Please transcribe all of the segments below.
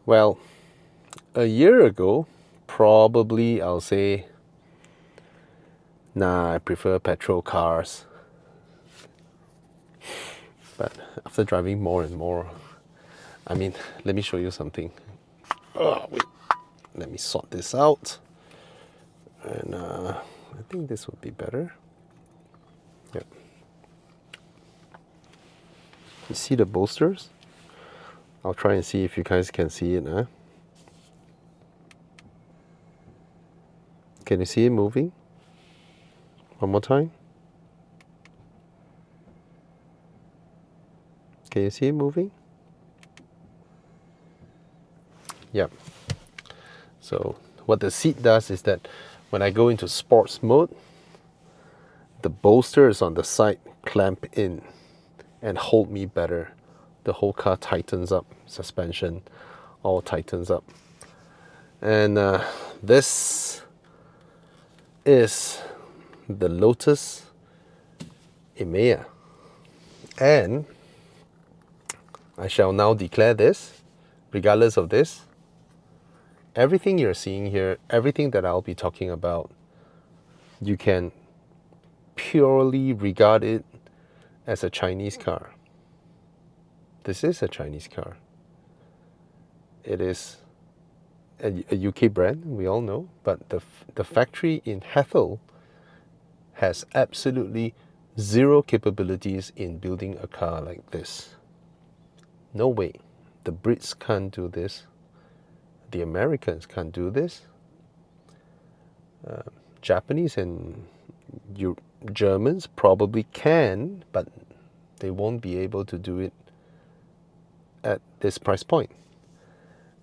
Well, a year ago, probably I'll say, nah, I prefer petrol cars. But after driving more and more, I mean, let me show you something. Oh, wait, let me sort this out. And I think this would be better. Yep. You see the bolsters? I'll try and see if you guys can see it. Huh? Can you see it moving? One more time. Can you see it moving? Yep. So what the seat does is that when I go into sports mode, the bolsters on the side clamp in and hold me better. The whole car tightens up, suspension all tightens up. And this is the Lotus Emea. And I shall now declare this, regardless of this, everything you're seeing here, everything that I'll be talking about, you can purely regard it as a Chinese car. This is a Chinese car. It is a UK brand, we all know, but the factory in Hethel has absolutely zero capabilities in building a car like this. No way. The Brits can't do this. The Americans can't do this. Japanese and Germans probably can, but they won't be able to do it at this price point.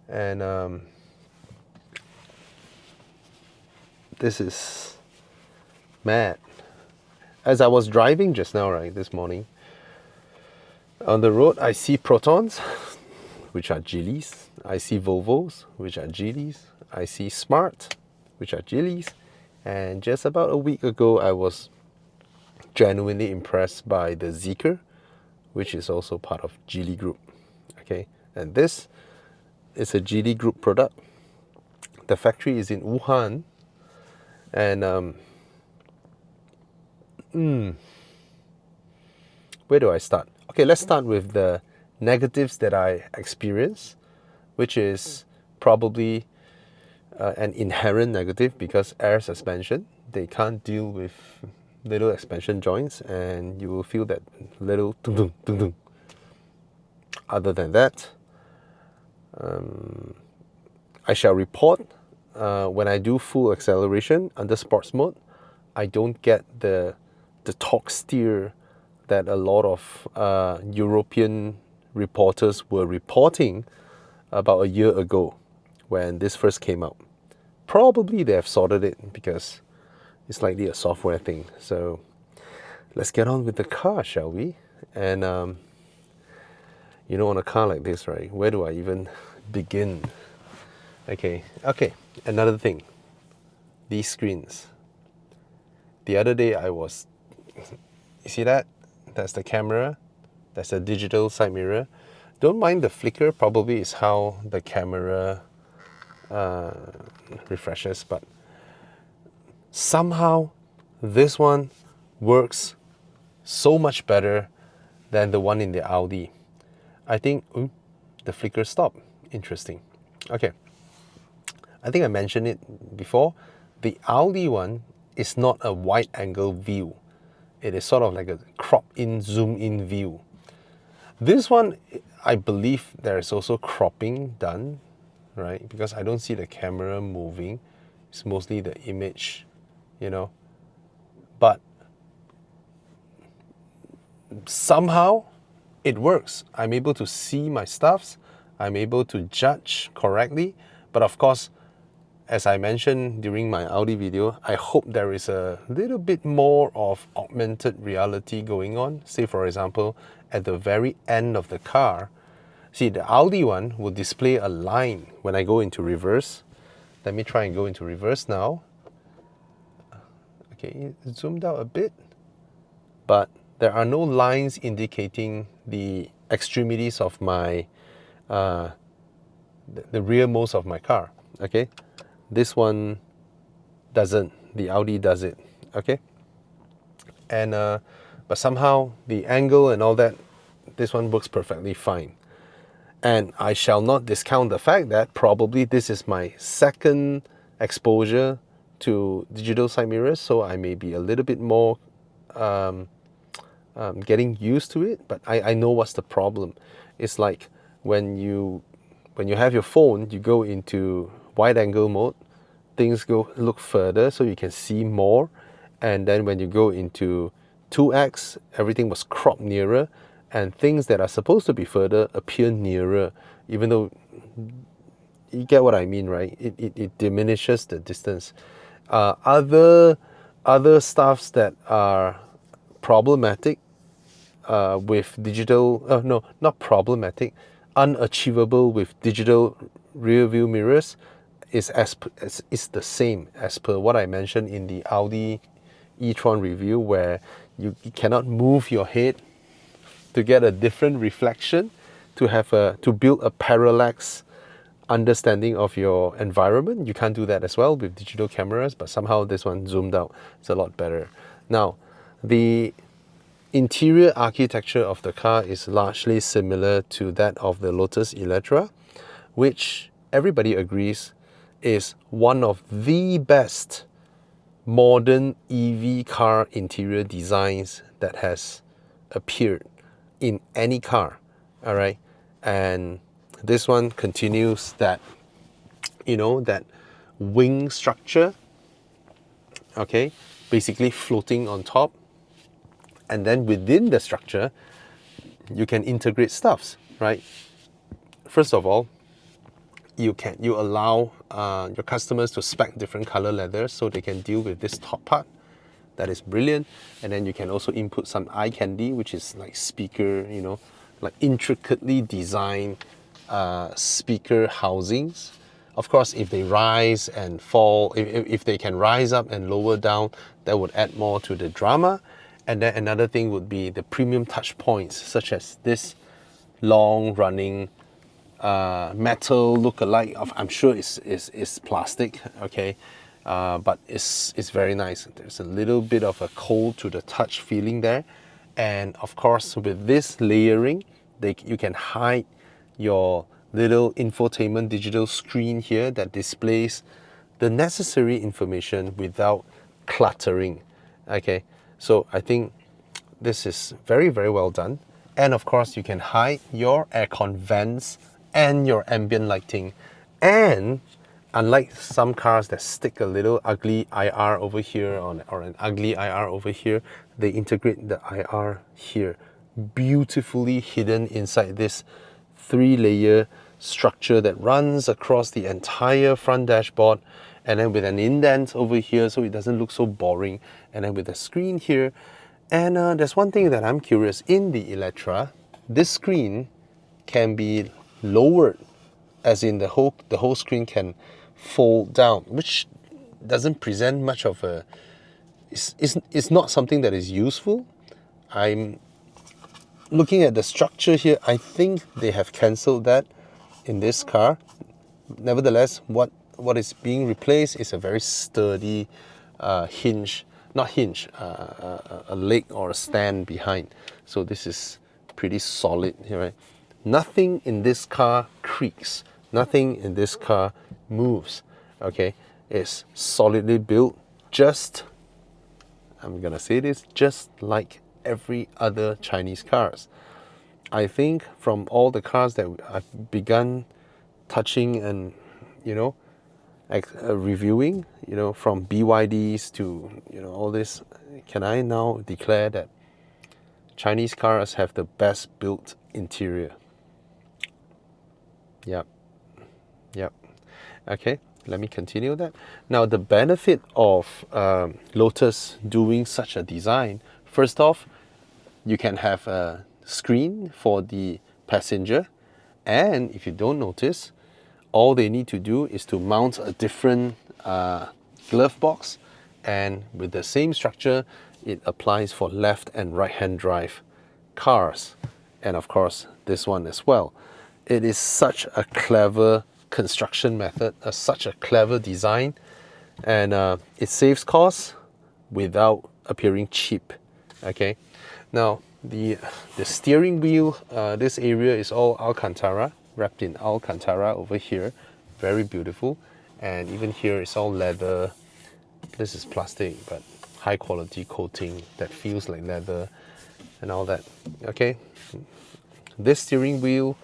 And this is mad. As I was driving just now, right, this morning, on the road, I see Protons, which are Geelys. I see Volvos, which are Geelys. I see Smart, which are Geelys. And just about a week ago, I was genuinely impressed by the Zeekr, which is also part of Geely Group. Okay, and this is a Geely Group product. The factory is in Wuhan, and where do I start? Okay, let's start with the negatives that I experience, which is probably an inherent negative because air suspension, they can't deal with little expansion joints and you will feel that little dum dum dum. Other than that, I shall report when I do full acceleration under sports mode, I don't get the torque steer that a lot of European reporters were reporting about a year ago when this first came out. Probably they have sorted it because it's likely a software thing. So let's get on with the car, shall we? And you know, on a car like this, right, where do I even begin? Okay, another thing, these screens. The other day I was, you see that? That's the camera, that's a digital side mirror. Don't mind the flicker, probably is how the camera refreshes, but somehow this one works so much better than the one in the Audi. I think the flicker stopped. Interesting. Okay, I think I mentioned it before. The Audi one is not a wide angle view. It is sort of like a crop in, zoom in view. This one, I believe there is also cropping done, right? Because I don't see the camera moving. It's mostly the image, you know. But somehow it works. I'm able to see my stuffs. I'm able to judge correctly. But of course, as I mentioned during my Audi video, I hope there is a little bit more of augmented reality going on. Say, for example, at the very end of the car, see, the Audi one will display a line when I go into reverse. Let me try and go into reverse now. Okay, it zoomed out a bit, but there are no lines indicating the extremities of my the rearmost of my car. Okay, this one doesn't. The Audi does it. Okay, and but somehow the angle and all that, this one works perfectly fine. And I shall not discount the fact that probably this is my second exposure to digital side mirrors, so I may be a little bit more getting used to it. But I know what's the problem. It's like when you have your phone, you go into wide angle mode, things look further so you can see more, and then when you go into 2x, everything was cropped nearer, and things that are supposed to be further appear nearer, even though you get what I mean, right? It diminishes the distance. Other stuffs that are problematic with digital, no, not problematic, unachievable with digital rear view mirrors is is the same as per what I mentioned in the Audi e-tron review, where you cannot move your head to get a different reflection, to build a parallax understanding of your environment. You can't do that as well with digital cameras, but somehow this one zoomed out. It's a lot better. Now, the interior architecture of the car is largely similar to that of the Lotus Electra, which everybody agrees is one of the best modern EV car interior designs that has appeared in any car. All right, and this one continues that, that wing structure, okay, basically floating on top, and then within the structure you can integrate stuffs, right? First of all, you allow your customers to spec different color leathers so they can deal with this top part. That is brilliant. And then you can also input some eye candy, which is like speaker, like intricately designed speaker housings. Of course, if they rise and fall, if they can rise up and lower down, that would add more to the drama. And then another thing would be the premium touch points, such as this long running metal look-alike of, I'm sure is plastic, okay, but it's very nice. There's a little bit of a cold to the touch feeling there, and of course with this layering, you can hide your little infotainment digital screen here that displays the necessary information without cluttering. Okay, so I think this is very, very well done. And of course you can hide your aircon vents and your ambient lighting. And unlike some cars that stick a little ugly IR over here or an ugly IR over here, they integrate the IR here, beautifully hidden inside this 3-layer structure that runs across the entire front dashboard, and then with an indent over here so it doesn't look so boring, and then with a screen here. And there's one thing that I'm curious, in the Electra, this screen can be lowered, as in the whole screen can fold down, which doesn't present much of a, it's not something that is useful. I'm looking at the structure here. I think they have cancelled that in this car. Nevertheless, what is being replaced is a very sturdy hinge, not hinge, a leg or a stand behind. So this is pretty solid here, right? Nothing in this car creaks. Nothing in this car moves. Okay, it's solidly built. I'm gonna say this, just like every other Chinese cars. I think from all the cars that I've begun touching and reviewing, from BYDs to all this, can I now declare that Chinese cars have the best built interior? Yep. Okay, let me continue that. Now, the benefit of Lotus doing such a design, first off, you can have a screen for the passenger, and if you don't notice, all they need to do is to mount a different glove box, and with the same structure, it applies for left and right hand drive cars, and of course this one as well. It is such a clever construction method, such a clever design, and it saves costs without appearing cheap. Okay, now the steering wheel, this area is all Alcantara, wrapped in Alcantara over here, very beautiful, and even here it's all leather. This is plastic, but high quality coating that feels like leather and all that. Okay, this steering wheel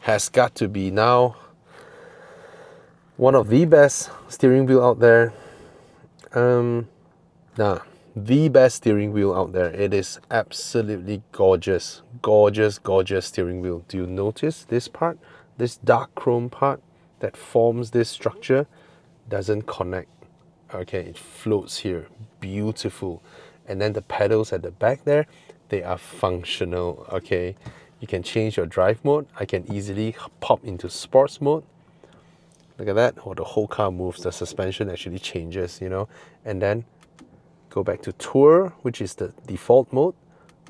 has got to be now one of the best steering wheel out there. The best steering wheel out there. It is absolutely gorgeous, gorgeous, gorgeous steering wheel. Do you notice this part, this dark chrome part that forms this structure doesn't connect? Okay, it floats here, beautiful. And then the pedals at the back there, they are functional. Okay, you can change your drive mode. I can easily pop into sports mode. Look at that, or the whole car moves, the suspension actually changes, and then go back to tour, which is the default mode,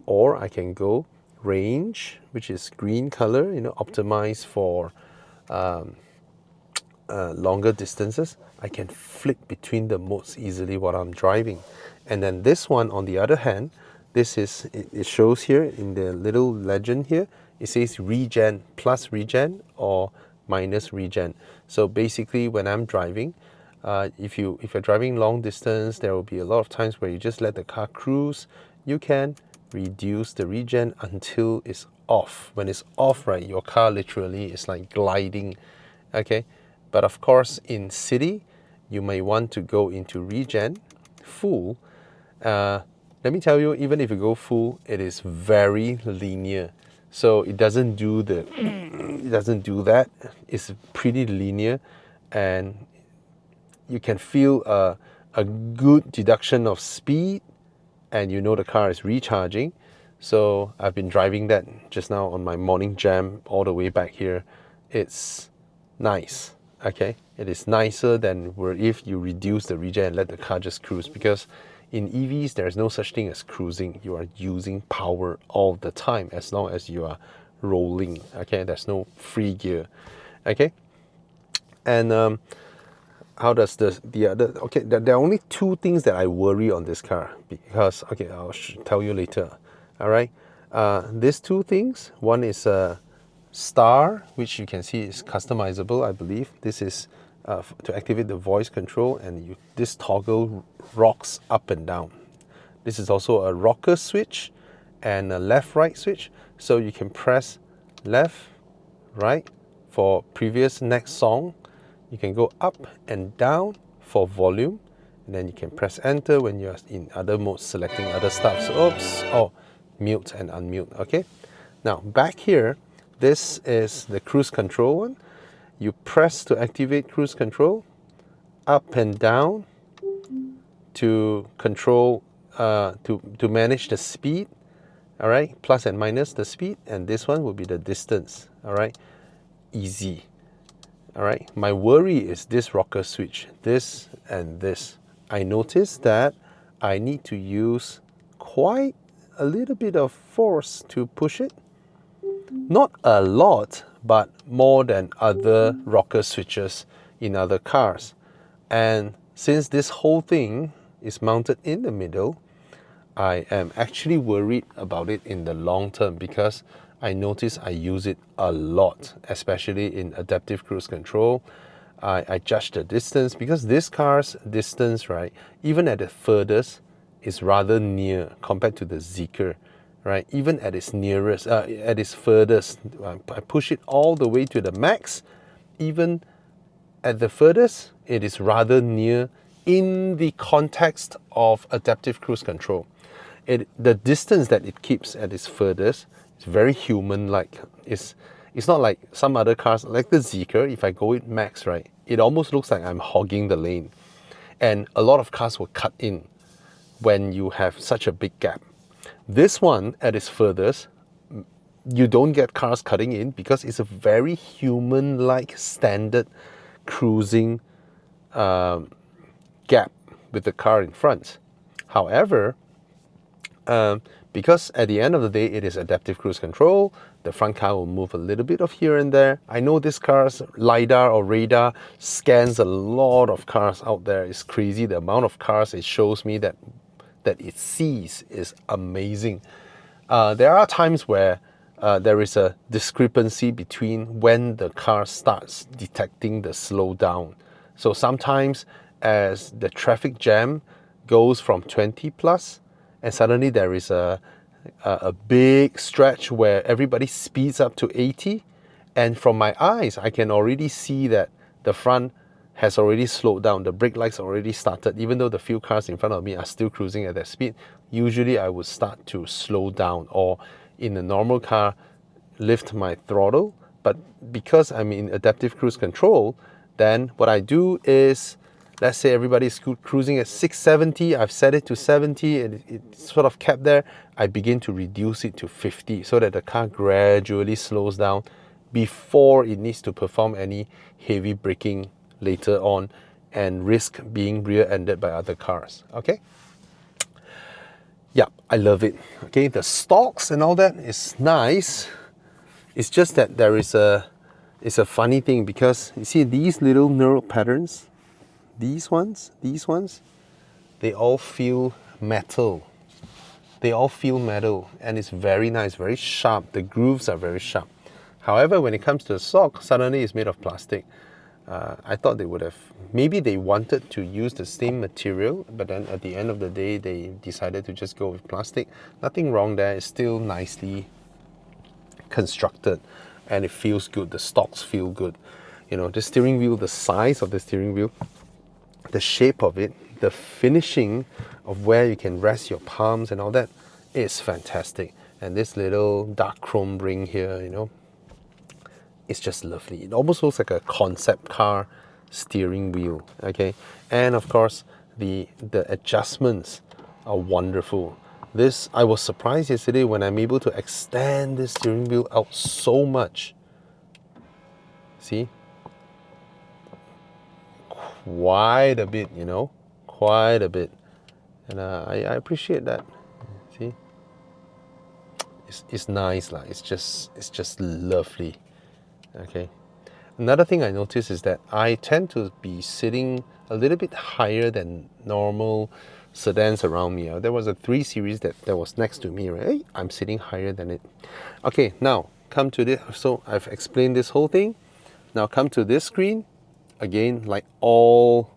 or I can go range, which is green color, optimized for longer distances. I can flick between the modes easily while I'm driving. And then this one, on the other hand, it shows here in the little legend here, it says regen, plus regen or minus regen. So basically when I'm driving, if you're driving long distance, there will be a lot of times where you just let the car cruise. You can reduce the regen until it's off. When it's off, right, your car literally is like gliding. Okay, but of course in city, you may want to go into regen full. Let me tell you, even if you go full, it is very linear. So it doesn't do it doesn't do that. It's pretty linear, and you can feel a good deduction of speed, and the car is recharging. So I've been driving that just now on my morning jam all the way back here. It's nice. Okay, it is nicer than if you reduce the regen and let the car just cruise, because in EVs there's no such thing as cruising. You are using power all the time as long as you are rolling. Okay, there's no free gear. Okay, and how does the other? Okay, there are only two things that I worry on this car, because I'll tell you later. All right, these two things. One is star, which you can see is customizable, I believe. This is to activate the voice control, and this toggle rocks up and down. This is also a rocker switch and a left-right switch, so you can press left, right for previous next song. You can go up and down for volume, and then you can press enter when you're in other modes, selecting other stuff. So, mute and unmute. Okay, now back here, this is the cruise control one. You press to activate cruise control, up and down to control, to manage the speed. All right, plus and minus the speed, and this one will be the distance. All right, easy. All right, my worry is this rocker switch, this and this. I noticed that I need to use quite a little bit of force to push it. Not a lot, but more than other rocker switches in other cars. And since this whole thing is mounted in the middle, I am actually worried about it in the long term, because I notice I use it a lot, especially in adaptive cruise control. I judge the distance, because this car's distance, right, even at the furthest, is rather near compared to the Zeekr, right? Even at its nearest, at its furthest, I push it all the way to the max. Even at the furthest, it is rather near in the context of adaptive cruise control. The distance that it keeps at its furthest is very human-like. It's not like some other cars, like the Zeekr. If I go it max, right, it almost looks like I'm hogging the lane. And a lot of cars will cut in when you have such a big gap. This one, at its furthest, you don't get cars cutting in, because it's a very human-like standard cruising gap with the car in front. However, because at the end of the day it is adaptive cruise control, The front car will move a little bit of here and there. I know this car's LiDAR or radar scans a lot of cars out there. It's crazy the amount of cars it shows me that it sees is amazing. There are times where there is a discrepancy between when the car starts detecting the slowdown. So sometimes as the traffic jam goes from 20 plus, and suddenly there is a big stretch where everybody speeds up to 80, and from my eyes I can already see that the front has already slowed down, the brake lights already started. Even though the few cars in front of me are still cruising at that speed, usually I would start to slow down, or in a normal car lift my throttle. But because I'm in adaptive cruise control, then what I do is, let's say everybody's cruising at 670, I've set it to 70 and it's sort of kept there. I begin to reduce it to 50 so that the car gradually slows down before it needs to perform any heavy braking later on and risk being rear-ended by other cars. Okay? Yeah, I love it. Okay, the stalks and all that is nice. It's just that it's a funny thing, because you see these little knurled patterns, these ones, they all feel metal. They all feel metal, and it's very nice, very sharp. The grooves are very sharp. However, when it comes to the sock, suddenly it's made of plastic. I thought they would have, maybe they wanted to use the same material, but then at the end of the day, they decided to just go with plastic. Nothing wrong there, it's still nicely constructed and it feels good. The stalks feel good. You know, the steering wheel, the size of the steering wheel, the shape of it, the finishing of where you can rest your palms and all that is fantastic. And this little dark chrome ring here, you know, it's just lovely. It almost looks like a concept car steering wheel. Okay, and of course the adjustments are wonderful. This, I was surprised yesterday when I'm able to extend the steering wheel out so much. See, quite a bit, you know, quite a bit, and I appreciate that. See, it's nice lah. It's just lovely. Okay. Another thing I noticed is that I tend to be sitting a little bit higher than normal sedans around me. There was a 3 Series that was next to me, right? Hey, I'm sitting higher than it. Okay, now come to this. So I've explained this whole thing. Now come to this screen. Again, like all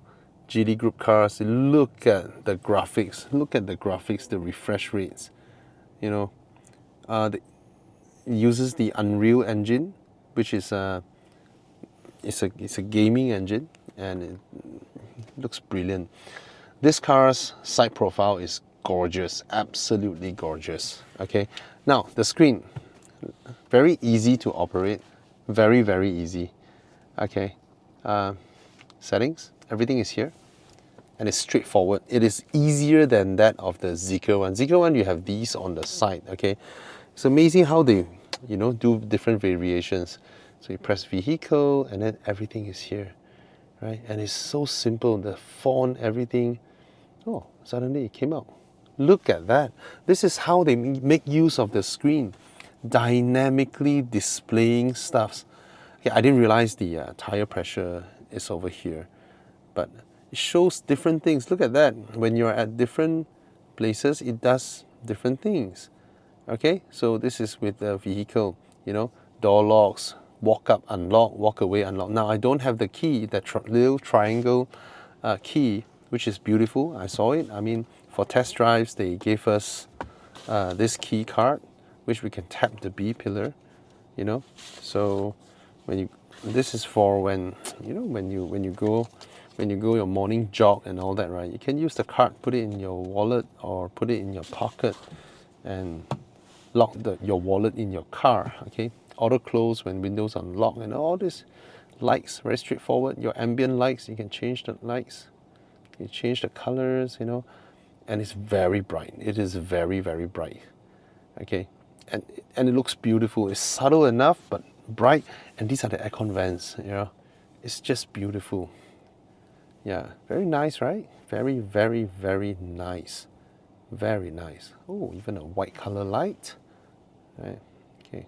GD Group cars, look at the graphics. Look at the graphics, the refresh rates. You know, it uses the Unreal Engine, which is it's a gaming engine, and it looks brilliant. This car's side profile is gorgeous, absolutely gorgeous. Okay, now the screen, very easy to operate, very easy. Okay, settings, everything is here, and it's straightforward. It is easier than that of the Zeekr one. Zeekr one, you have these on the side. Okay, it's amazing how they, you know, do different variations. So you press vehicle and then everything is here, right? And it's so simple, the font, everything. Oh, suddenly it came out. Look at that. This is how they make use of the screen, dynamically displaying stuff. Okay, I didn't realize the tire pressure is over here, but it shows different things. Look at that. When you're at different places, it does different things. Okay, so this is with the vehicle, you know, door locks, walk up, unlock, walk away, unlock. Now I don't have the key, that little triangle key, which is beautiful. I saw it. I mean, for test drives, they gave us this key card, which we can tap the B pillar, you know. So when you, this is for when, you know, when you go your morning jog and all that, right? You can use the card, put it in your wallet or put it in your pocket, and lock your wallet in your car. Okay, auto close when windows unlock, and all this. Lights, very straightforward. Your ambient lights, you can change the lights, you change the colors, you know, and it's very bright. It is very bright. Okay, and it looks beautiful. It's subtle enough but bright, and these are the aircon vents, you know. It's just beautiful. Yeah, very nice, right? Very nice. Very nice. Oh, even a white color light. Right. Okay.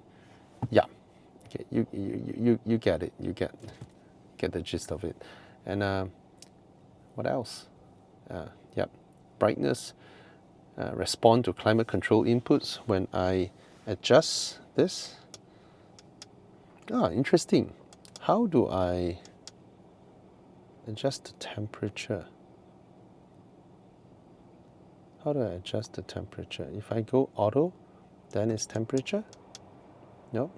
Yeah, okay, you get it. You get the gist of it. And what else? Yep, brightness. Respond to climate control inputs when I adjust this. Ah, interesting. How do I adjust the temperature? How do I adjust the temperature? If I go auto, then it's temperature? Nope.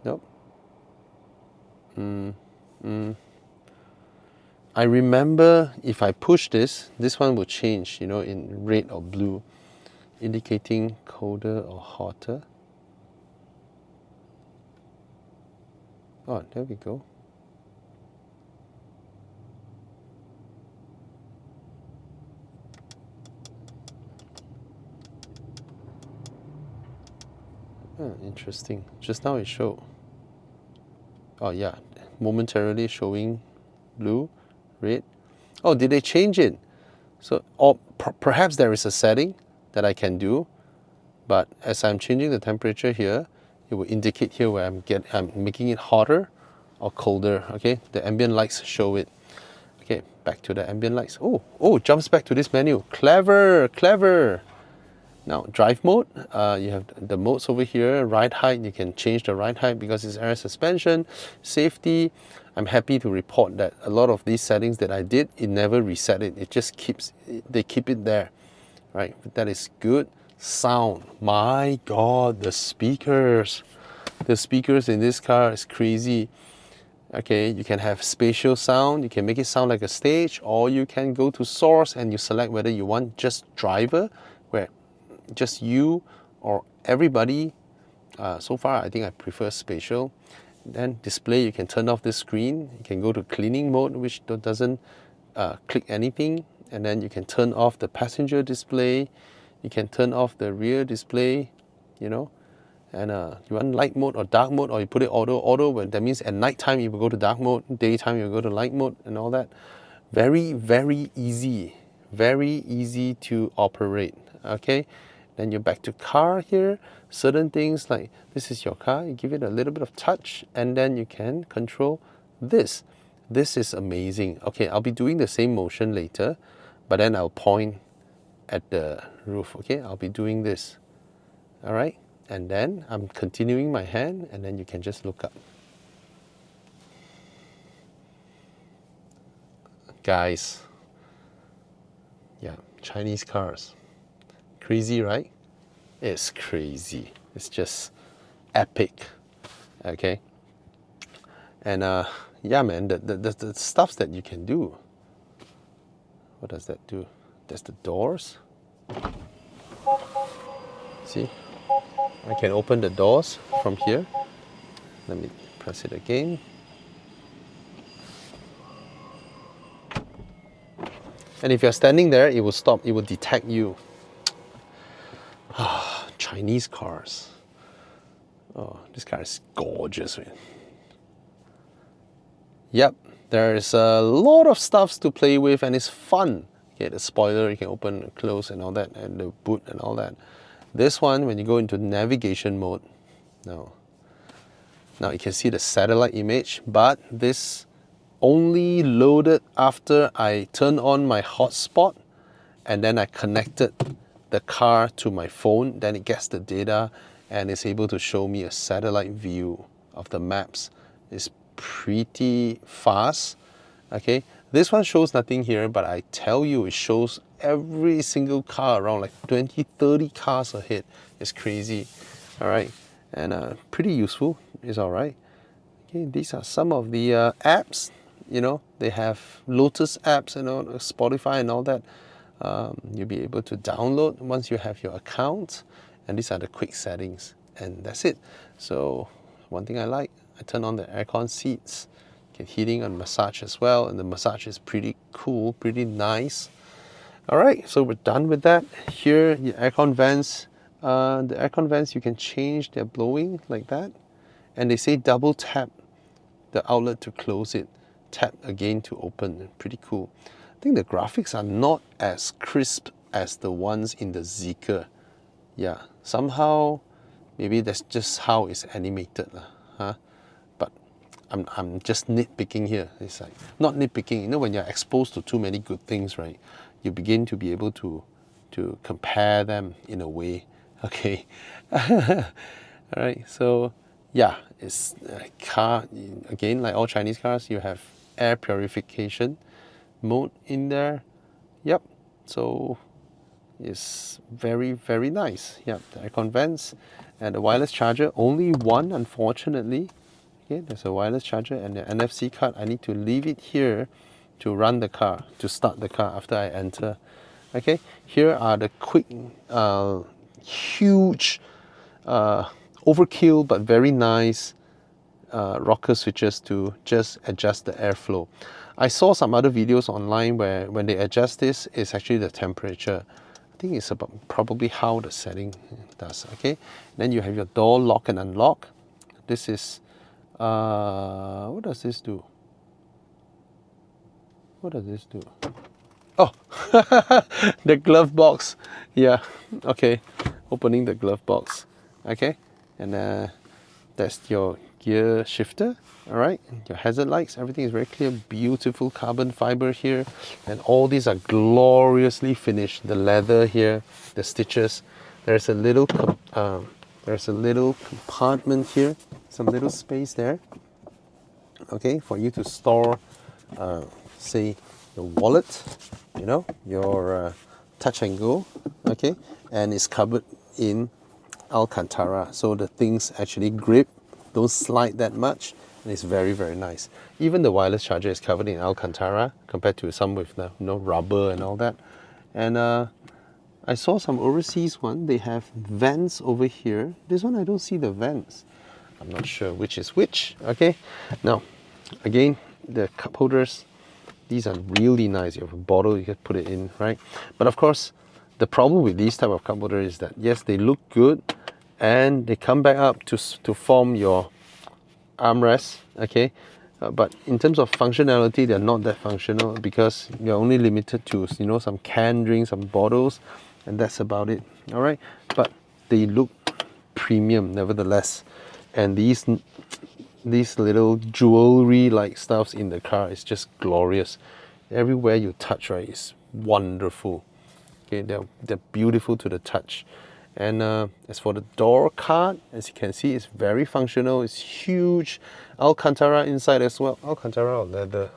Nope. I remember if I push this, this one will change, you know, in red or blue, indicating colder or hotter. Oh, there we go. Oh, interesting. Just now it showed. Oh yeah, momentarily showing blue, red. Oh, did they change it? So, or perhaps there is a setting that I can do, but as I'm changing the temperature here, it will indicate here where I'm making it hotter or colder. Okay, the ambient lights show it. Okay, back to the ambient lights. Oh, jumps back to this menu. Clever, clever. Now, drive mode, you have the modes over here. Ride height, you can change the ride height because it's air suspension. Safety, I'm happy to report that a lot of these settings that I did, it never reset it. It just they keep it there, right? That is good. Sound, my God, the speakers. The speakers in this car is crazy. Okay, you can have spatial sound, you can make it sound like a stage, or you can go to source and you select whether you want just driver, where just you or everybody. So far, I think I prefer spatial. Then display, you can turn off this screen. You can go to cleaning mode, which doesn't click anything. And then you can turn off the passenger display. You can turn off the rear display, you know. And you want light mode or dark mode, or you put it auto, but that means at night time you will go to dark mode, daytime you will go to light mode and all that. Very, very easy to operate. Okay, then you're back to car here. Certain things like this is your car, you give it a little bit of touch and then you can control this. This is amazing. Okay, I'll be doing the same motion later, but then I'll point at the roof. Okay, I'll be doing this. All right, and then I'm continuing my hand and then you can just look up. Guys, yeah, Chinese cars. Crazy, right? It's crazy. It's just epic. Okay. And yeah, man, the stuff that you can do. What does that do? That's the doors. See? I can open the doors from here. Let me press it again. And if you're standing there, it will stop. It will detect you. Chinese cars. Oh, this car is gorgeous, man. Yep, there's a lot of stuff to play with and it's fun. Okay, the spoiler you can open and close and all that, and the boot and all that. This one, when you go into navigation mode, now you can see the satellite image, but this only loaded after I turned on my hotspot and then I connected the car to my phone. Then it gets the data and it's able to show me a satellite view of the maps. It's pretty fast. Okay, this one shows nothing here, but I tell you, it shows every single car around, like 20-30 cars ahead. It's crazy. All right, and pretty useful. It's all right. Okay, these are some of the apps. You know, they have Lotus apps and all, Spotify and all that. You'll be able to download once you have your account, and these are the quick settings, and that's it. So one thing I like, I turn on the aircon seats, get heating and massage as well, and the massage is pretty cool, pretty nice. All right, so we're done with that. Here, the aircon vents. The aircon vents, you can change their blowing like that, and they say double tap the outlet to close it, tap again to open. Pretty cool. I think the graphics are not as crisp as the ones in the Zeekr. Yeah, somehow Maybe that's just how it's animated, huh? But I'm just nitpicking here. It's like, not nitpicking, you know, when you're exposed to too many good things, right? You begin to be able to compare them in a way, okay? All right, so yeah, it's a car, again, like all Chinese cars, you have air purification mode in there. Yep, so it's very, very nice. Yep, the aircon vents and the wireless charger, only one, unfortunately. Okay, there's a wireless charger and the NFC card. I need to leave it here to run the car, to start the car after I enter. Okay, here are the quick, huge, overkill but very nice rocker switches to just adjust the airflow. I saw some other videos online where when they adjust this, it's actually the temperature. I think it's about probably how the setting does. Okay, then you have your door lock and unlock. This is what does this do? What does this do? Oh, the glove box. Yeah, okay, opening the glove box. Okay, and that's your gear shifter. All right, your hazard lights, everything is very clear. Beautiful carbon fiber here, and all these are gloriously finished. The leather here, the stitches. There's a little compartment here, some little space there. Okay, for you to store, say, your wallet, you know, your touch and go. Okay, and it's covered in Alcantara, so the things actually grip, don't slide that much, and it's very, very nice. Even the wireless charger is covered in Alcantara compared to some with rubber and all that. And I saw some overseas one, they have vents over here. This one I don't see the vents. I'm not sure which is which. Okay, now again, the cup holders, these are really nice. You have a bottle, you can put it in, right? But of course, the problem with these type of cup holders is that yes, they look good and they come back up to form your armrest, okay? But in terms of functionality, they're not that functional because you're only limited to, you know, some canned drinks, some bottles, and that's about it. All right, but they look premium nevertheless. And these little jewelry like stuffs in the car is just glorious. Everywhere you touch, right, is wonderful. Okay, they're beautiful to the touch. And as for the door card, as you can see, it's very functional. It's huge. Alcantara inside as well. Alcantara or leather?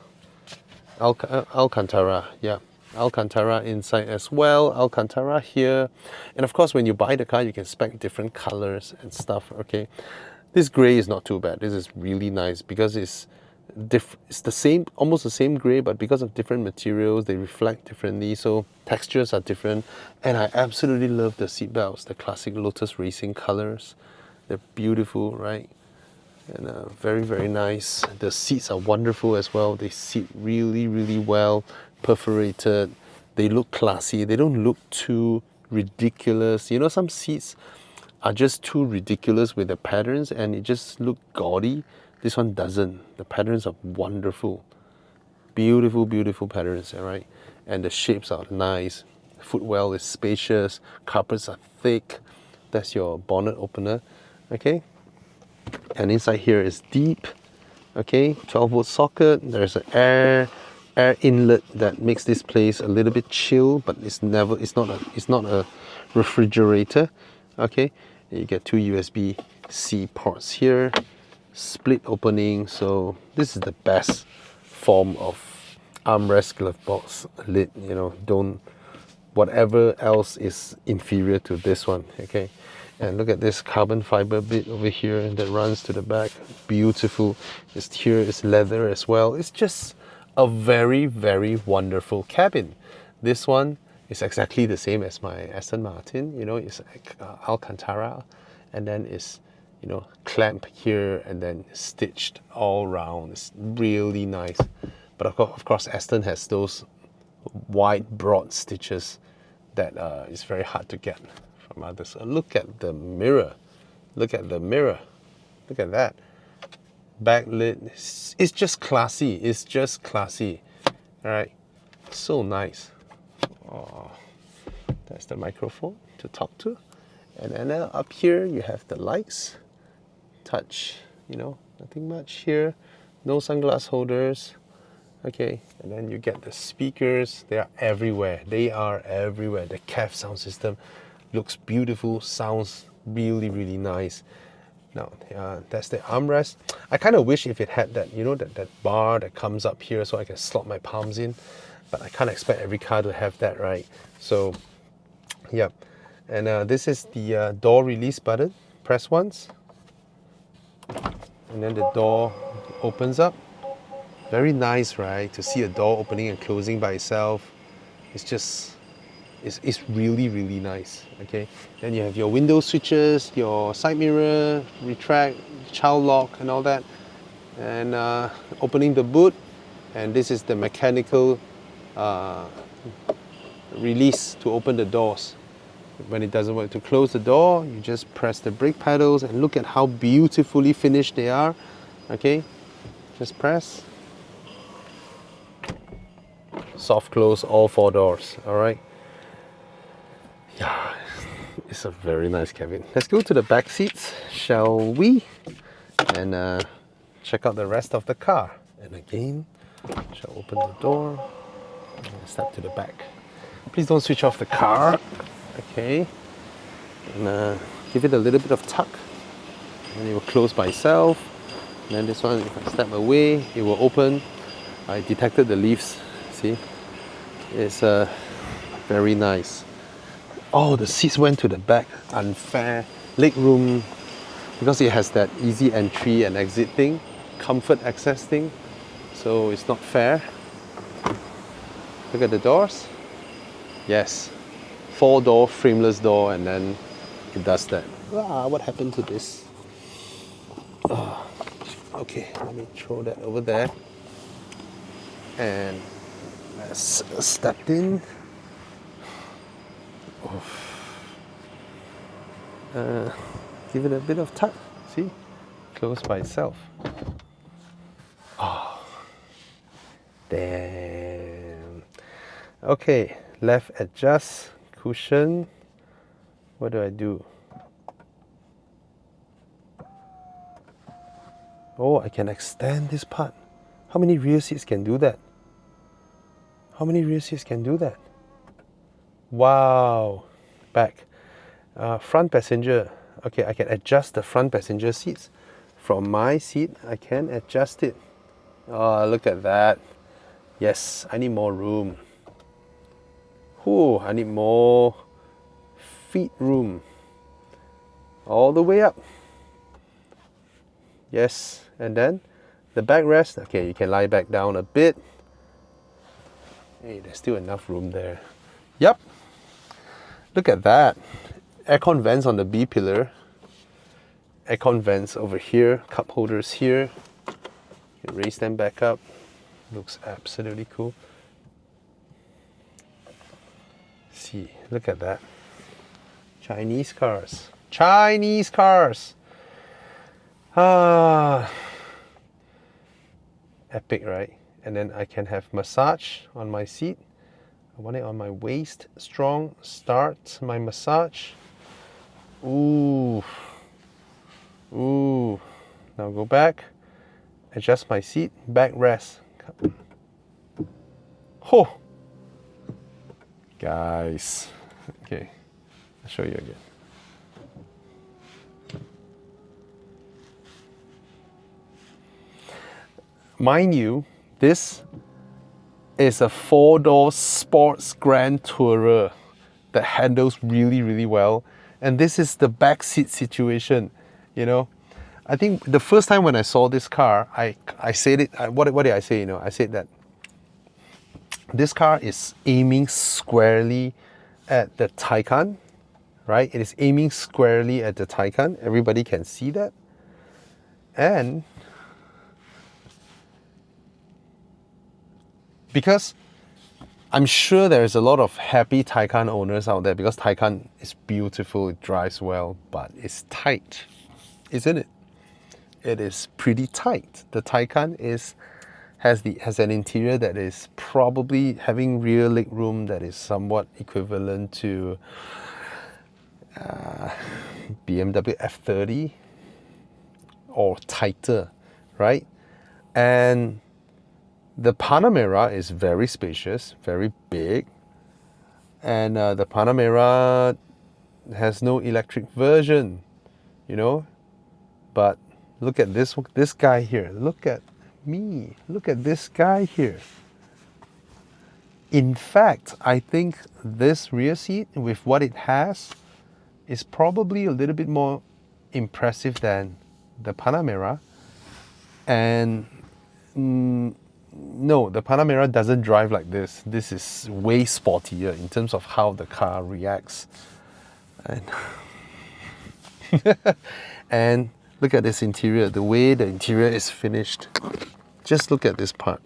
Alcantara, yeah. Alcantara inside as well. Alcantara here. And of course, when you buy the car, you can spec different colors and stuff, okay? This gray is not too bad. This is really nice because it's the same, almost the same gray, but because of different materials, they reflect differently, so textures are different. And I absolutely love the seat belts, the classic Lotus Racing colors. They're beautiful, right? And very, very nice. The seats are wonderful as well. They sit really, really well, perforated. They look classy. They don't look too ridiculous. You know, some seats are just too ridiculous with the patterns and it just look gaudy. This one doesn't. The patterns are wonderful. Beautiful, beautiful patterns, all right? And the shapes are nice. Footwell is spacious. Carpets are thick. That's your bonnet opener, okay? And inside here is deep, okay? 12-volt socket. There's an air inlet that makes this place a little bit chill, but it's not a refrigerator, okay? You get two USB-C ports here. Split opening, so this is the best form of armrest glove box lid. You know, don't, whatever else is inferior to this one, okay? And look at this carbon fiber bit over here that runs to the back. Beautiful. It's here, it's leather as well. It's just a very, very wonderful cabin. This one is exactly the same as my Aston Martin. You know, it's Alcantara, and then it's, you know, clamp here and then stitched all around. It's really nice. But of course, Aston has those wide, broad stitches that is very hard to get from others. So look at the mirror. Look at the mirror. Look at that. Backlit. It's just classy. It's just classy. All right. So nice. Oh, that's the microphone to talk to. And then up here you have the lights, touch, you know, nothing much here, no sunglass holders. Okay, and then you get the speakers. They are everywhere. They are everywhere. The CAF sound system looks beautiful, sounds really, really nice. Now, that's the armrest. I kind of wish if it had that, you know, that bar that comes up here so I can slot my palms in. But I can't expect every car to have that, right? So, yeah. And this is the door release button. Press once. And then the door opens up. Very nice, right? To see a door opening and closing by itself. It's just, it's really, really nice. Okay. Then you have your window switches, your side mirror, retract, child lock and all that. And opening the boot. And this is the mechanical release to open the doors. When it doesn't work to close the door, you just press the brake pedals and look at how beautifully finished they are. Okay. Just press. Soft close all 4 doors. All right. Yeah, it's a very nice cabin. Let's go to the back seats, shall we? And check out the rest of the car. And again, shall open the door and step to the back. Please don't switch off the car. Okay. And give it a little bit of tuck. And it will close by itself. And then this one, if I step away, it will open. I detected the leaves. See, it's very nice. Oh, the seats went to the back. Unfair. Leg room, because it has that easy entry and exit thing, comfort access thing. So it's not fair. Look at the doors. Yes, 4-door frameless door, and then it does that. What happened to this? Okay, let me throw that over there. And let's step in. Give it a bit of tuck. See? Close by itself. Oh, damn. Okay, left adjust, cushion. What do I do? Oh, I can extend this part. How many rear seats can do that? How many rear seats can do that? Wow. Back. Front passenger. Okay, I can adjust the front passenger seats. From my seat, I can adjust it. Oh, look at that. Yes, I need more room. Ooh, I need more feet room. All the way up. Yes, and then the backrest. Okay, you can lie back down a bit. Hey, there's still enough room there. Yep. Look at that. Aircon vents on the B pillar. Aircon vents over here. Cup holders here. You can raise them back up. Looks absolutely cool. See, look at that. Chinese cars. Chinese cars! Ah, epic, right? And then I can have massage on my seat. I want it on my waist. Strong. Start my massage. Ooh. Ooh. Now go back. Adjust my seat. Backrest. Oh! Guys. Okay. I'll show you again. Mind you, this is a 4-door sports grand tourer that handles really, really well. And this is the back seat situation, you know. I think the first time when I saw this car, I said it, what did I say, you know? I said that this car is aiming squarely at the Taycan, right? It is aiming squarely at the Taycan. Everybody can see that. And because I'm sure there's a lot of happy Taycan owners out there, because Taycan is beautiful, it drives well, but it's tight, isn't it? It is pretty tight. The Taycan has an interior that is probably having rear leg room that is somewhat equivalent to BMW F30 or tighter, right? And the Panamera is very spacious, very big, and the Panamera has no electric version, you know. But look at this guy here. Look at me. Look at this guy here. In fact, I think this rear seat with what it has is probably a little bit more impressive than the Panamera. And no, the Panamera doesn't drive like this. This is way sportier in terms of how the car reacts. And, and look at this interior, the way the interior is finished. Just look at this part.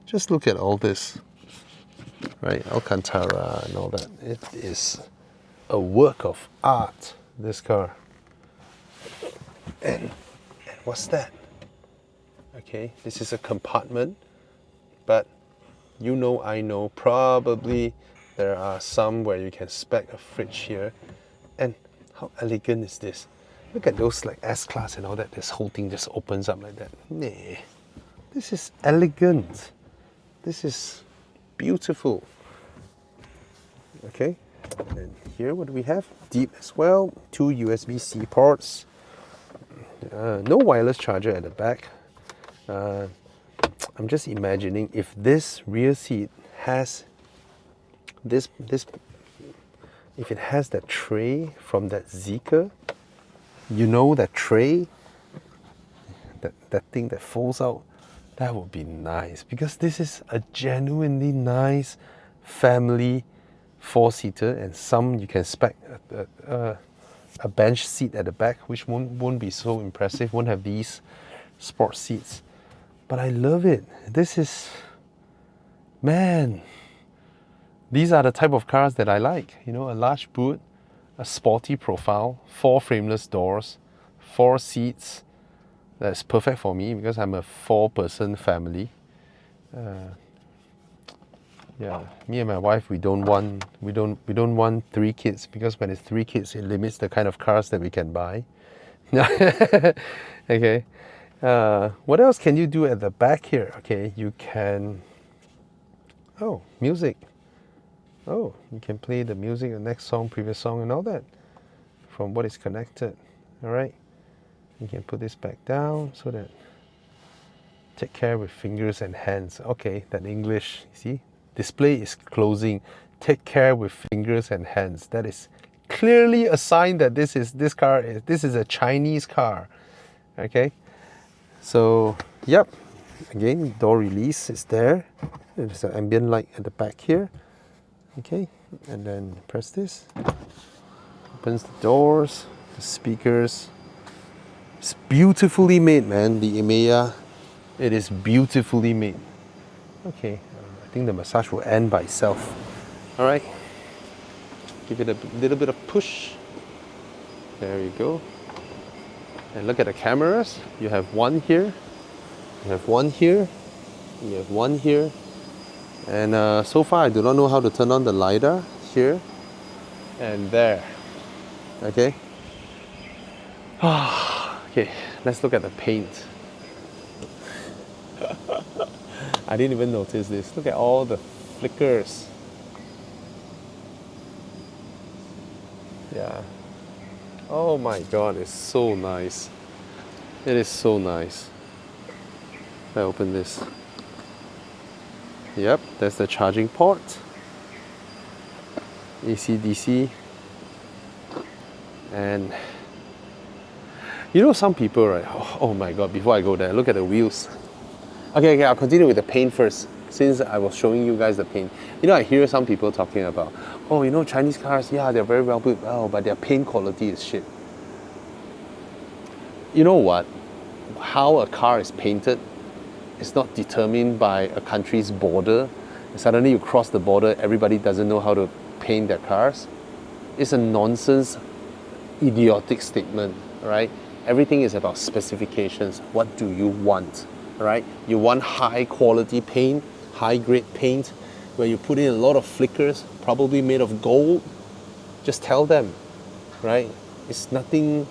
Just look at all this. Right, Alcantara and all that. It is a work of art, this car. And what's that? Okay, this is a compartment, but you know, I know, probably there are some where you can spec a fridge here. And how elegant is this? Look at those like S-Class and all that. This whole thing just opens up like that. Nah, this is elegant. This is beautiful. Okay, and here what do we have? Deep as well. 2 USB-C ports. No wireless charger at the back. I'm just imagining if this rear seat has this if it has that tray from that Zeekr, you know, that tray, that thing that folds out, that would be nice, because this is a genuinely nice family 4-seater, and some you can spec a bench seat at the back, which won't be so impressive, won't have these sport seats. But I love it. This is, man, these are the type of cars that I like. You know, a large boot, a sporty profile, 4 frameless doors, 4 seats. That's perfect for me because I'm a 4-person family. Yeah, me and my wife, we don't want 3 kids, because when it's 3 kids, it limits the kind of cars that we can buy. Okay. What else can you do at the back here? Okay, you can, oh, music. Oh, you can play the music, the next song, previous song, and all that from what is connected. All right. You can put this back down so that take care with fingers and hands. Okay, that English, see? Display is closing. Take care with fingers and hands. That is clearly a sign that this is a Chinese car. Okay? So, yep. Again, door release is there. There's an ambient light at the back here. Okay, and then press this. Opens the doors, the speakers. It's beautifully made, man. The EMEA, it is beautifully made. Okay, I think the massage will end by itself. All right, give it a little bit of push. There you go. And look at the cameras. You have one here, you have one here, you have one here. And so far I do not know how to turn on the LiDAR here and there. Okay. Okay, let's look at the paint. I didn't even notice this. Look at all the flickers. Yeah. Oh my god, it's so nice. It is so nice. I open this. Yep, that's the charging port. AC DC. And you know, some people, right? Oh my god, before I go there, look at the wheels. Okay, I'll continue with the paint first, since I was showing you guys the paint. You know, I hear some people talking about, oh, you know, Chinese cars, yeah, they're very well built, oh, but their paint quality is shit. You know what? How a car is painted is not determined by a country's border. Suddenly you cross the border, everybody doesn't know how to paint their cars. It's a nonsense, idiotic statement, right? Everything is about specifications. What do you want, right? You want high quality paint, high grade paint, where you put in a lot of flickers, probably made of gold. Just tell them. right? It's nothing.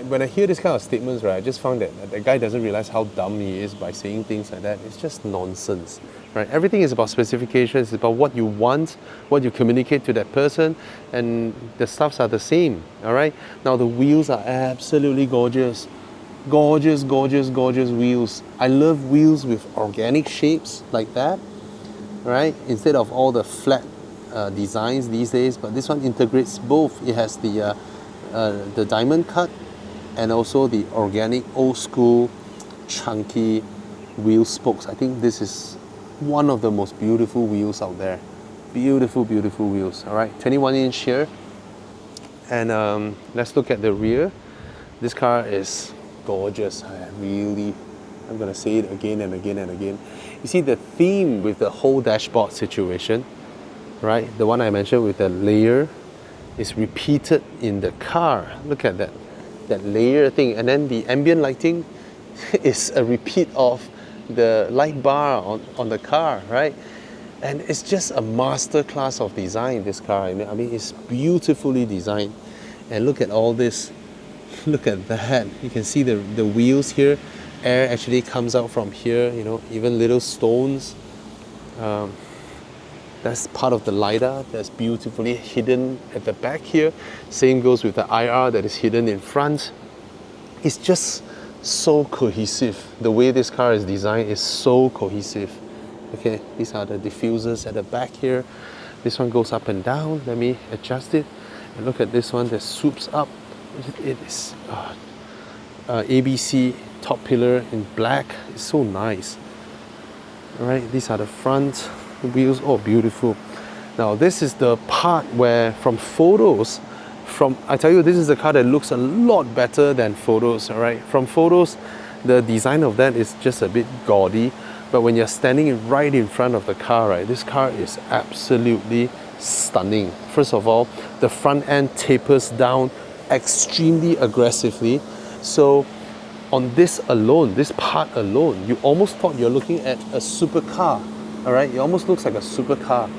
When I hear this kind of statements, right, I just found that the guy doesn't realize how dumb he is by saying things like that. It's just nonsense, right? Everything is about specifications, it's about what you want, what you communicate to that person, and the stuffs are the same, all right? Now the wheels are absolutely gorgeous. Gorgeous, gorgeous, gorgeous wheels. I love wheels with organic shapes like that, right? Instead of all the flat designs these days, but this one integrates both. It has the diamond cut and also the organic old school chunky wheel spokes. I think this is one of the most beautiful wheels out there. Beautiful, beautiful wheels. All right, 21-inch here. And let's look at the rear. This car is gorgeous. I'm gonna say it again and again and again. You see the theme with the whole dashboard situation, right? The one I mentioned with the layer is repeated in the car. Look at that layer thing. And then the ambient lighting is a repeat of the light bar on the car, right? And it's just a master class of design, this car. I mean, it's beautifully designed. And look at all this. Look at that. You can see the wheels here. Air actually comes out from here, you know, even little stones. That's part of the LiDAR that's beautifully hidden at the back here. Same goes with the IR that is hidden in front. It's just so cohesive. The way this car is designed is so cohesive. Okay, these are the diffusers at the back here. This one goes up and down. Let me adjust it. And look at this one that swoops up. It is ABC top pillar in black. It's so nice. All right, these are the front wheels. Oh, beautiful. Now this is the part where from photos, I tell you, this is a car that looks a lot better than photos. All right, from photos the design of that is just a bit gaudy, but when you're standing right in front of the car, right, this car is absolutely stunning. First of all, the front end tapers down extremely aggressively, so on this alone, this part alone, you almost thought you're looking at a supercar. All right, it almost looks like a supercar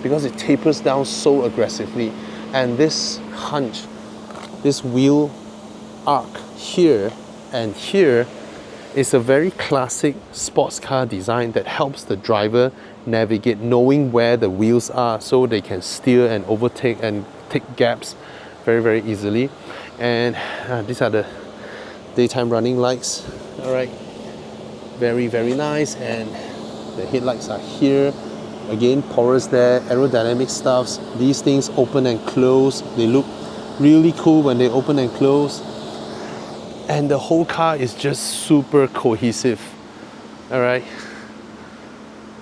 because it tapers down so aggressively. And this hunch, this wheel arc here and here is a very classic sports car design that helps the driver navigate, knowing where the wheels are so they can steer and overtake and take gaps very, very easily. And these are the daytime running lights. All right, very, very nice. And the headlights are here. Again, porous there, aerodynamic stuffs. These things open and close. They look really cool when they open and close. And the whole car is just super cohesive. All right.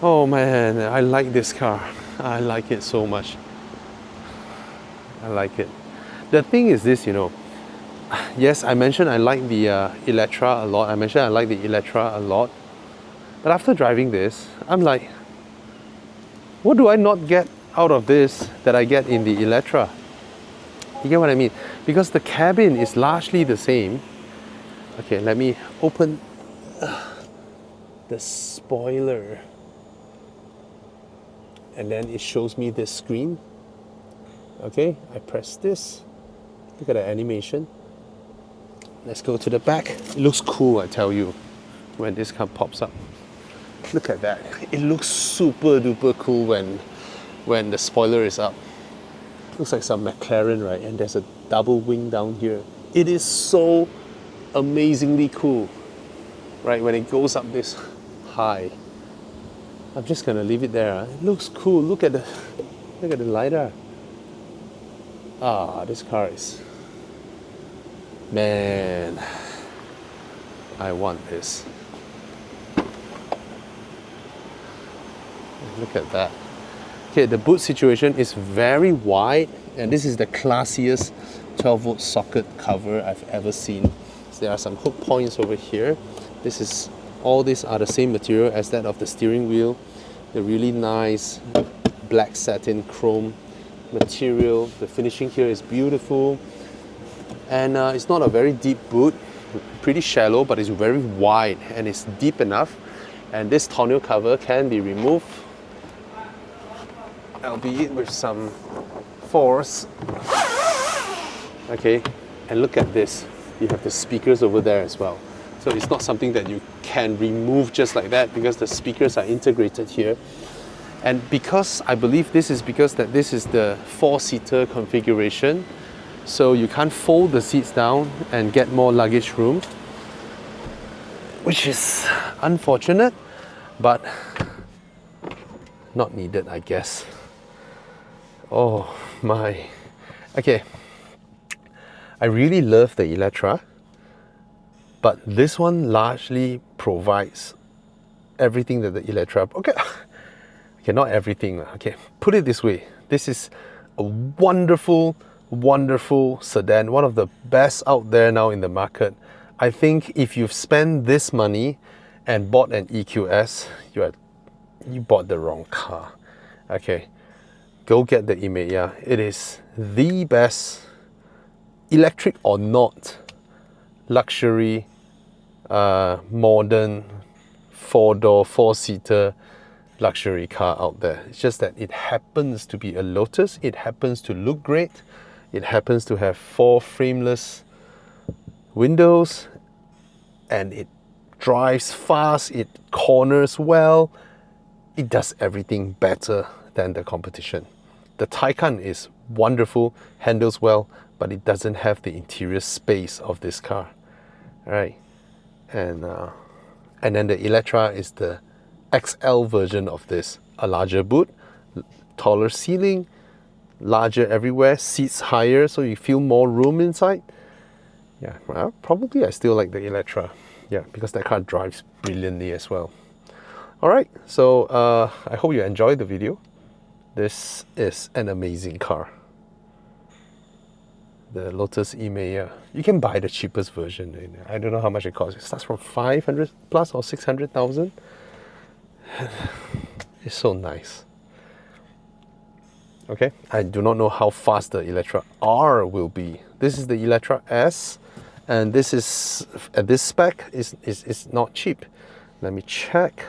Oh man, I like this car. I like it so much. I like it. The thing is this, you know, yes, I mentioned I like the Electra a lot. But after driving this, I'm like, what do I not get out of this that I get in the Electra? You get what I mean? Because the cabin is largely the same. Okay, let me open the spoiler. And then it shows me this screen. Okay, I press this. Look at the animation. Let's go to the back. It looks cool, I tell you, when this car pops up. Look at that. It looks super duper cool when the spoiler is up. Looks like some McLaren, right? And there's a double wing down here. It is so amazingly cool, right? When it goes up this high. I'm just gonna leave it there. It looks cool. Look at the LiDAR. Ah, this car is, man, I want this. Look at that. Okay, the boot situation is very wide, and this is the classiest 12-volt socket cover I've ever seen. So there are some hook points over here. All these are the same material as that of the steering wheel. The really nice black satin chrome material. The finishing here is beautiful. And it's not a very deep boot, pretty shallow, but it's very wide and it's deep enough. And this tonneau cover can be removed, albeit with some force. Okay, and look at this. You have the speakers over there as well. So it's not something that you can remove just like that because the speakers are integrated here. And because I believe this is because that this is the 4-seater configuration, so you can't fold the seats down and get more luggage room, which is unfortunate, but not needed, I guess. Oh my. Okay, I really love the Electra, but this one largely provides everything that the Electra, okay, not everything. Okay, put it this way. This is a wonderful, wonderful sedan, one of the best out there now in the market. I think if you've spent this money and bought an EQS, you bought the wrong car. Okay, go get the Emeya. It is the best, electric or not, luxury, modern, 4-door, 4-seater luxury car out there. It's just that it happens to be a Lotus. It happens to look great. It happens to have 4 frameless windows, and it drives fast. It corners well. It does everything better than the competition. The Taycan is wonderful, handles well, but it doesn't have the interior space of this car. All right, and then the Electra is the XL version of this. A larger boot, taller ceiling, larger everywhere, seats higher so you feel more room inside. Yeah, well, probably I still like the Electra. Yeah, because that car drives brilliantly as well. Alright, so I hope you enjoyed the video. This is an amazing car. The Lotus Emeya. You can buy the cheapest version. I don't know how much it costs. It starts from 500 plus or 600,000. It's so nice. Okay, I do not know how fast the Electra R will be. This is the Electra S, and this is at this spec is not cheap. Let me check.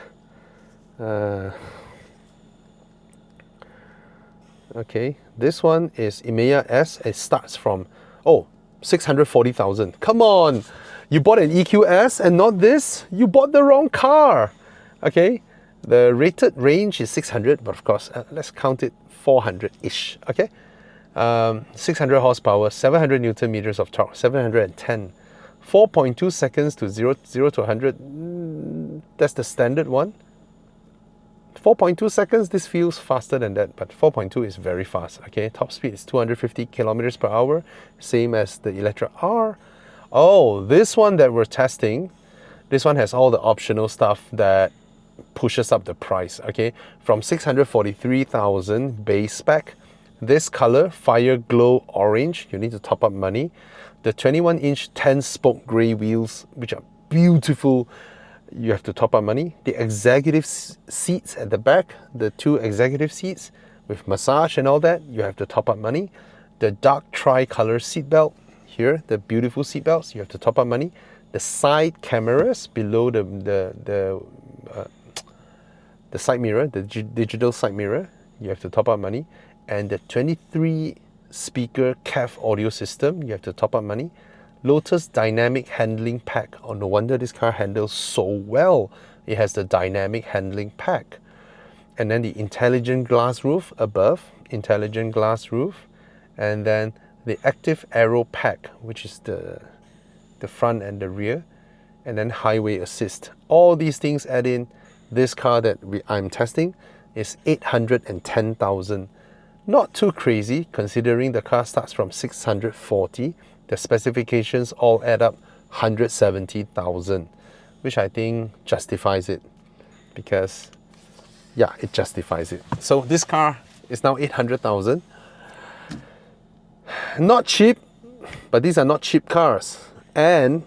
Okay, this one is Emeya S. It starts from 640,000. Come on, you bought an EQS and not this. You bought the wrong car. Okay. The rated range is 600, but of course, let's count it 400-ish, okay? 600 horsepower, 700 Newton meters of torque, 710. 4.2 seconds to 0 to 100, that's the standard one. 4.2 seconds, this feels faster than that, but 4.2 is very fast, okay? Top speed is 250 kilometers per hour, same as the Electra R. Oh, this one that we're testing, this one has all the optional stuff that pushes up the price, okay? From 643,000 base spec, this color, fire glow orange, you need to top up money. The 21-inch 10-spoke gray wheels, which are beautiful, you have to top up money. The executive seats at the back, the 2 executive seats with massage and all that, you have to top up money. The dark tri-color seat belt here, the beautiful seat belts, you have to top up money. The side cameras below the side mirror, the digital side mirror, you have to top up money. And the 23 speaker CAF audio system, you have to top up money. Lotus dynamic handling pack. Oh, no wonder this car handles so well. It has the dynamic handling pack. And then the intelligent glass roof above, intelligent glass roof. And then the active aero pack, which is the front and the rear. And then highway assist. All these things add in. This car that I'm testing is 810,000. Not too crazy considering the car starts from 640. The specifications all add up 170,000, which I think justifies it because, yeah, it justifies it. So this car is now 800,000. Not cheap, but these are not cheap cars. And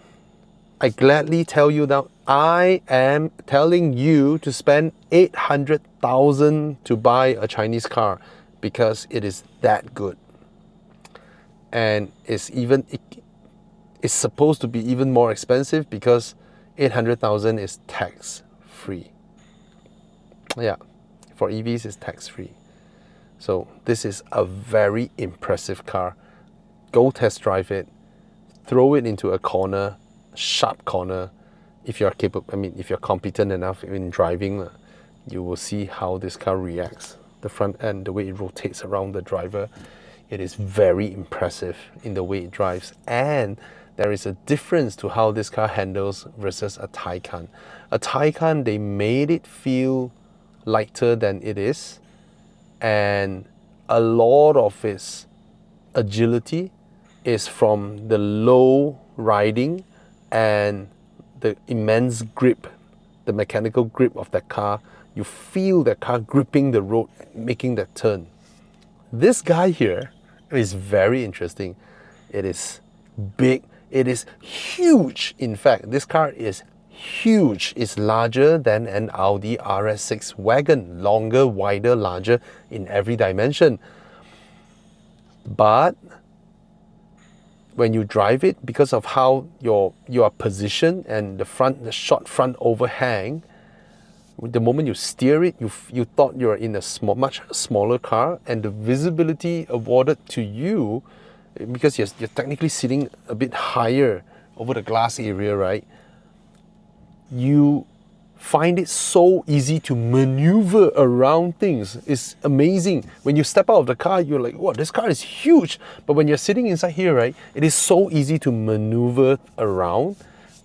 I gladly tell you that I am telling you to spend 800,000 to buy a Chinese car because it is that good. And it's supposed to be even more expensive because 800,000 is tax free. Yeah, for EVs it's tax free. So this is a very impressive car. go test drive it, throw it into a corner, sharp corner. If you're capable, I mean, if you're competent enough in driving, you will see how this car reacts. The front end, the way it rotates around the driver, it is very impressive in the way it drives. And there is a difference to how this car handles versus a Taycan. A Taycan, they made it feel lighter than it is, and a lot of its agility is from the low riding and the immense grip, the mechanical grip of that car. You feel the car gripping the road, making that turn. This guy here is very interesting. It is big, it is huge. In fact, this car is huge. It's larger than an Audi RS6 wagon, longer, wider, larger in every dimension. But when you drive it, because of how you are positioned and the short front overhang, the moment you steer it, you thought you're in a much smaller car, and the visibility awarded to you, because you're technically sitting a bit higher over the glass area, right? You find it so easy to maneuver around things. It's amazing. When you step out of the car, you're like, wow, this car is huge. But when you're sitting inside here, right, it is so easy to maneuver around.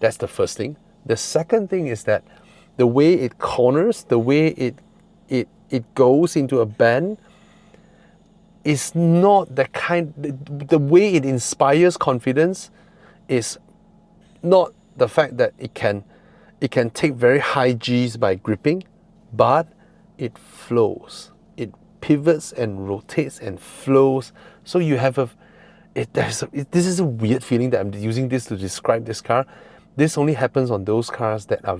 That's the first thing. The second thing is that the way it corners, the way it goes into a bend, is not the way it inspires confidence is not the fact that it can take very high G's by gripping, but it flows. It pivots and rotates and flows. So you have this is a weird feeling that I'm using this to describe this car. This only happens on those cars that are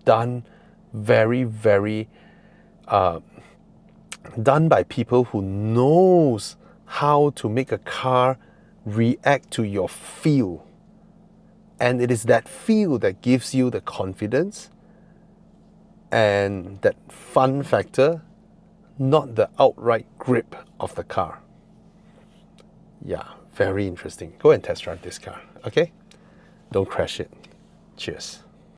done very, very done by people who knows how to make a car react to your feel. And it is that feel that gives you the confidence and that fun factor, not the outright grip of the car. Yeah, very interesting. Go and test drive this car, okay? Don't crash it. Cheers.